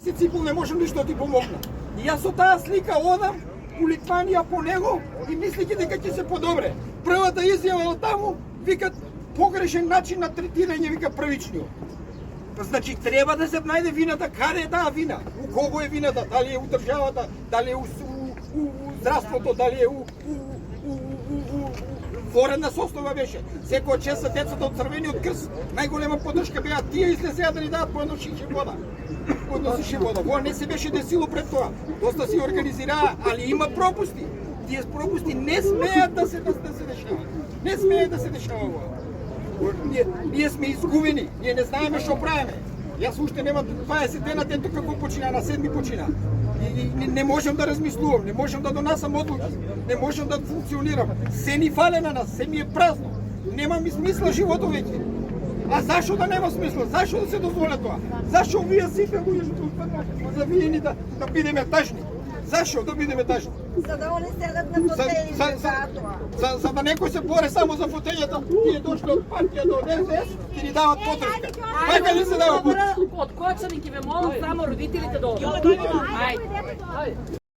Цикл не можам ништо да ти помогна. И јас со таа слика одам у Литванија по него и мислејќи дека ќе се подобре. Првата изјава од таму викат погрешен начин на третирање, вика првичниот. Значи треба да се најде вината, каде е таа вина? У кого е вината? Дали е у државата, дали е у здравството, дали е у воредна состојба беше. Секој чест децата од Црвениот крст, најголема поддршка беа тие излезеа да ни дадат по едно шише вода. По едно шише вода. Во не се беше десило пред тоа. Доста си организираа, али има пропусти. Тие пропусти не смеат да се дешаваат. Не смеат да се дешава ова. Ние сме изгубени. Ние не знаеме што правиме. Јас уште нема 20 дена тето како почина, на 7 почина. И не можам да размислувам, не можам да донасам одлуки, не можам да функционирам. Се ни фале на нас, се ми е празно. Нема ми смисла животот веќе. А зашо да нема смисла? Зашо да се дозволя тоа? Зашо вие сите луѓе што станат завиени да бидеме тажни? Зашо да бидеме тажни? За да они седат на фотели за тоа. За да некој се боре само за фотелјата, тие дошли од партија до ДСС и ни дават поддршка. Така ли се дава поддршка? Од Кочани ќе ве молам само родителите да одат. Ајде.